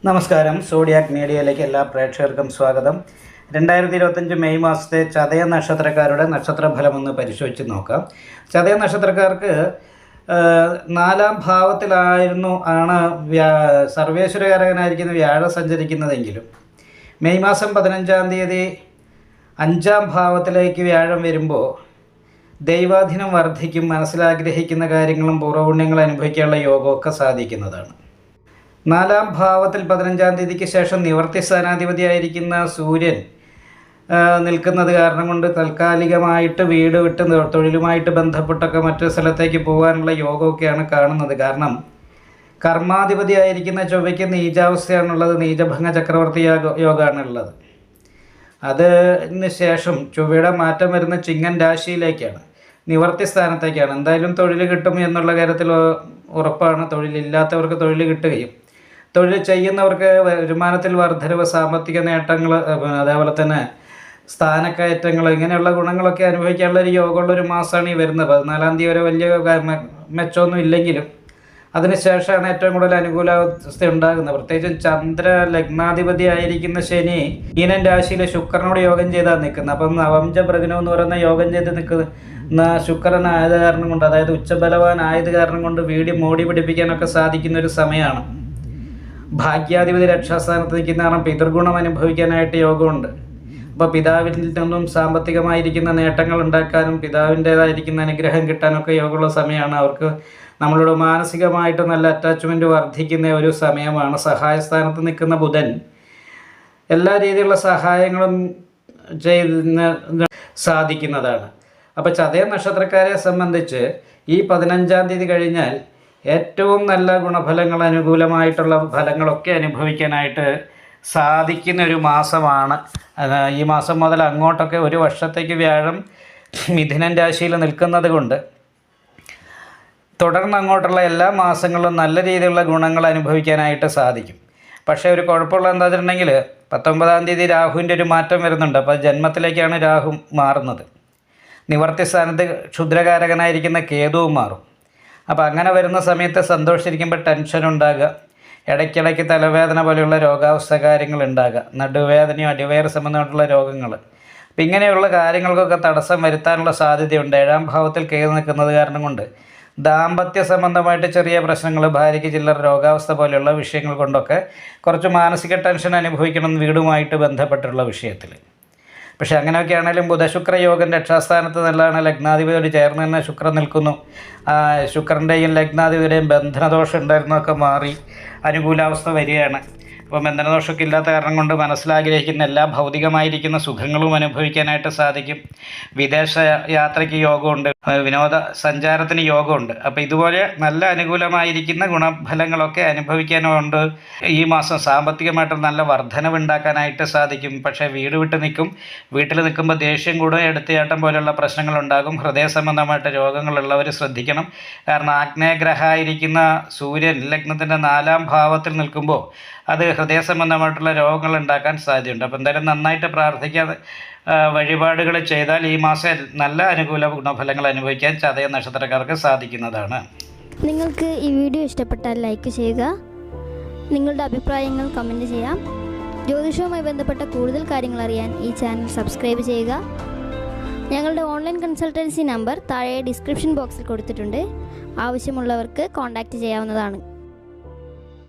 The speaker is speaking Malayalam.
നമസ്കാരം. സോഡിയാക് മീഡിയയിലേക്ക് എല്ലാ പ്രേക്ഷകർക്കും സ്വാഗതം. 2025 മെയ് മാസത്തെ ചതയ നക്ഷത്രക്കാരുടെ നക്ഷത്രഫലമൊന്ന് പരിശോധിച്ച് നോക്കാം. ചതയ നക്ഷത്രക്കാർക്ക് 4-ാം ഭാവത്തിലായിരുന്നു സർവേശ്വരകാരകനായിരിക്കുന്ന വ്യാഴം സഞ്ചരിക്കുന്നതെങ്കിലും മെയ് മാസം 15-ാം തീയതി 5-ാം ഭാവത്തിലേക്ക് വ്യാഴം വരുമ്പോൾ ദൈവാധീനം വർദ്ധിക്കും. മനസ്സിലാഗ്രഹിക്കുന്ന കാര്യങ്ങളും പൂർവ്വപുണ്യങ്ങളും അനുഭവിക്കാനുള്ള യോഗമൊക്കെ സാധിക്കുന്നതാണ്. 4-ാം ഭാവത്തിൽ 15-ാം തീയതിക്ക് ശേഷം നിവർത്തി സ്ഥാനാധിപതിയായിരിക്കുന്ന സൂര്യൻ നിൽക്കുന്നത് കാരണം കൊണ്ട് താൽക്കാലികമായിട്ട് വീട് വിട്ട് തൊഴിലുമായിട്ട് ബന്ധപ്പെട്ടൊക്കെ മറ്റൊരു സ്ഥലത്തേക്ക് പോകാനുള്ള യോഗമൊക്കെയാണ് കാണുന്നത്. കാരണം കർമാധിപതിയായിരിക്കുന്ന ചൊവ്വയ്ക്ക് നീചാവസ്ഥയാണുള്ളത്, നീചഭംഗ ചക്രവർത്തി യോഗമാണുള്ളത്. അതിന് ശേഷം ചൊവ്വയുടെ മാറ്റം വരുന്ന ചിങ്ങൻ രാശിയിലേക്കാണ്, നിവർത്തി സ്ഥാനത്തേക്കാണ്. എന്തായാലും തൊഴിൽ കിട്ടും എന്നുള്ള കാര്യത്തിൽ ഉറപ്പാണ്. തൊഴിലില്ലാത്തവർക്ക് തൊഴിൽ കിട്ടുകയും തൊഴിൽ ചെയ്യുന്നവർക്ക് വരുമാനത്തിൽ വർദ്ധനവ്, സാമ്പത്തിക നേട്ടങ്ങൾ, അതേപോലെ തന്നെ സ്ഥാനക്കയറ്റങ്ങൾ, ഇങ്ങനെയുള്ള ഗുണങ്ങളൊക്കെ അനുഭവിക്കാനുള്ള ഒരു യോഗമുള്ളൊരു മാസമാണ് ഈ വരുന്നത്. 14-ാം തീയതി വരെ വലിയ മെച്ചമൊന്നും ഇല്ലെങ്കിലും അതിനുശേഷമാണ് ഏറ്റവും കൂടുതൽ അനുകൂലാവസ്ഥ ഉണ്ടാകുന്നത്. പ്രത്യേകിച്ചും ചന്ദ്ര ലഗ്നാധിപതി ആയിരിക്കുന്ന ശനി മീനൻ രാശിയിൽ ശുക്രനോട് യോഗം ചെയ്താണ് നിൽക്കുന്നത്. അപ്പം നവംജ പ്രഗ്നം എന്ന് പറയുന്ന യോഗം ചെയ്ത് നിൽക്കുന്ന ശുക്രനായത് കാരണം കൊണ്ട്, അതായത് ഉച്ചബലവാനായത് കാരണം കൊണ്ട് വീട് മോടി പിടിപ്പിക്കാനൊക്കെ സാധിക്കുന്ന ഒരു സമയമാണ്. ഭാഗ്യാധിപതി രക്ഷാസ്ഥാനത്ത് നിൽക്കുന്ന കാരണം പിതൃഗുണം അനുഭവിക്കാനായിട്ട് യോഗമുണ്ട്. അപ്പോൾ പിതാവിൽ നിന്നും സാമ്പത്തികമായിരിക്കുന്ന നേട്ടങ്ങൾ ഉണ്ടാക്കാനും പിതാവിൻ്റേതായിരിക്കുന്ന അനുഗ്രഹം കിട്ടാനൊക്കെ യോഗമുള്ള സമയമാണ്. അവർക്ക് നമ്മളോട് മാനസികമായിട്ട് നല്ല അറ്റാച്ച്മെൻറ്റ് വർദ്ധിക്കുന്ന ഒരു സമയമാണ്. സഹായസ്ഥാനത്ത് നിൽക്കുന്ന ബുധൻ എല്ലാ രീതിയിലുള്ള സഹായങ്ങളും സാധിക്കുന്നതാണ്. അപ്പോൾ ചതയ നക്ഷത്രക്കാരെ സംബന്ധിച്ച് ഈ 15-ാം തീയതി കഴിഞ്ഞാൽ ഏറ്റവും നല്ല ഗുണഫലങ്ങൾ, അനുകൂലമായിട്ടുള്ള ഫലങ്ങളൊക്കെ അനുഭവിക്കാനായിട്ട് സാധിക്കുന്ന ഒരു മാസമാണ്. ഈ മാസം മുതൽ അങ്ങോട്ടൊക്കെ ഒരു വർഷത്തേക്ക് വ്യാഴം മിഥുനൻ രാശിയിൽ നിൽക്കുന്നത് കൊണ്ട് തുടർന്ന് അങ്ങോട്ടുള്ള എല്ലാ മാസങ്ങളിലും നല്ല രീതിയിലുള്ള ഗുണങ്ങൾ അനുഭവിക്കാനായിട്ട് സാധിക്കും. പക്ഷേ ഒരു കുഴപ്പമുള്ള എന്താ വെച്ചിട്ടുണ്ടെങ്കിൽ 19-ാം തീയതി രാഹുവിൻ്റെ ഒരു മാറ്റം വരുന്നുണ്ട്. അപ്പോൾ ജന്മത്തിലേക്കാണ് രാഹു മാറുന്നത്. നിവർത്തി സ്ഥാനത്ത് ക്ഷുദ്രകാരകനായിരിക്കുന്ന കേതുവും മാറും. അപ്പോൾ അങ്ങനെ വരുന്ന സമയത്ത് സന്തോഷിച്ചിരിക്കുമ്പോൾ ടെൻഷൻ ഉണ്ടാകുക, ഇടയ്ക്കിടയ്ക്ക് തലവേദന പോലെയുള്ള രോഗാവസ്ഥ കാര്യങ്ങൾ ഉണ്ടാകുക, നടുവേദനയോ അടിവയറ് സംബന്ധമായിട്ടുള്ള രോഗങ്ങൾ. അപ്പം ഇങ്ങനെയുള്ള കാര്യങ്ങൾക്കൊക്കെ തടസ്സം വരുത്താനുള്ള സാധ്യതയുണ്ട്. 7-ാം ഭാവത്തിൽ കേതു നിൽക്കുന്നത് കാരണം കൊണ്ട് ദാമ്പത്യ സംബന്ധമായിട്ട് ചെറിയ പ്രശ്നങ്ങൾ, ഭാര്യയ്ക്ക് ചില്ലറ രോഗാവസ്ഥ പോലെയുള്ള വിഷയങ്ങൾ കൊണ്ടൊക്കെ കുറച്ച് മാനസിക ടെൻഷൻ അനുഭവിക്കണം വീടുമായിട്ട് ബന്ധപ്പെട്ടുള്ള വിഷയത്തിൽ. പക്ഷേ അങ്ങനെയൊക്കെ ആണെങ്കിലും ബുധശുക്ര യോഗം രക്ഷാസ്ഥാനത്ത് നല്ലതാണ്. ലഗ്നാധിപതിയോട് ചേർന്ന് തന്നെ ശുക്രൻ നിൽക്കുന്നു. ശുക്രൻ്റെയും ലഗ്നാധിപതിയുടെയും ബന്ധനദോഷം ഉണ്ടായിരുന്നതൊക്കെ മാറി അനുകൂലാവസ്ഥ വരികയാണ്. അപ്പോൾ ബന്ധനദോഷമൊക്കെ ഇല്ലാത്ത കാരണം കൊണ്ട് മനസ്സിലാഗ്രഹിക്കുന്ന എല്ലാ ഭൗതികമായിരിക്കുന്ന സുഖങ്ങളും അനുഭവിക്കാനായിട്ട് സാധിക്കും. വിദേശ യാത്രയ്ക്ക് യോഗമുണ്ട്, വിനോദ സഞ്ചാരത്തിന് യോഗമുണ്ട്. അപ്പോൾ ഇതുപോലെ നല്ല അനുകൂലമായിരിക്കുന്ന ഗുണഫലങ്ങളൊക്കെ അനുഭവിക്കാനുണ്ട്. ഈ മാസം സാമ്പത്തികമായിട്ട് നല്ല വർധനവ് ഉണ്ടാക്കാനായിട്ട് സാധിക്കും. പക്ഷേ വീട് വിട്ട് നിൽക്കും. വീട്ടിൽ നിൽക്കുമ്പോൾ ദേഷ്യം കൂടും, എടുത്തുചാട്ടം പോലെയുള്ള പ്രശ്നങ്ങളുണ്ടാകും. ഹൃദയ സംബന്ധമായിട്ട് രോഗങ്ങളുള്ളവർ ശ്രദ്ധിക്കണം. കാരണം ആഗ്നേയഗ്രഹമായിരിക്കുന്ന സൂര്യൻ ലഗ്നത്തിൻ്റെ 4-ാം ഭാവത്തിൽ നിൽക്കുമ്പോൾ അത് ഹൃദയ സംബന്ധമായിട്ടുള്ള രോഗങ്ങൾ ഉണ്ടാക്കാൻ സാധ്യതയുണ്ട്. അപ്പോൾ എന്തായാലും നന്നായിട്ട് പ്രാർത്ഥിക്കാതെ വഴിപാടുകൾ ചെയ്താൽ ഈ മാസം നല്ല അനുകൂല ഗുണഫലങ്ങൾ അനുഭവിക്കാൻ ചതയ നക്ഷത്രക്കാർക്ക് സാധിക്കുന്നതാണ്. നിങ്ങൾക്ക് ഈ വീഡിയോ ഇഷ്ടപ്പെട്ടാൽ ലൈക്ക് ചെയ്യുക, നിങ്ങളുടെ അഭിപ്രായങ്ങൾ കമൻറ്റ് ചെയ്യാം. ജ്യോതിഷവുമായി ബന്ധപ്പെട്ട കൂടുതൽ കാര്യങ്ങൾ അറിയാൻ ഈ ചാനൽ സബ്സ്ക്രൈബ് ചെയ്യുക. ഞങ്ങളുടെ ഓൺലൈൻ കൺസൾട്ടൻസി നമ്പർ താഴെ ഡിസ്ക്രിപ്ഷൻ ബോക്സിൽ കൊടുത്തിട്ടുണ്ട്. ആവശ്യമുള്ളവർക്ക് കോൺടാക്റ്റ് ചെയ്യാവുന്നതാണ്.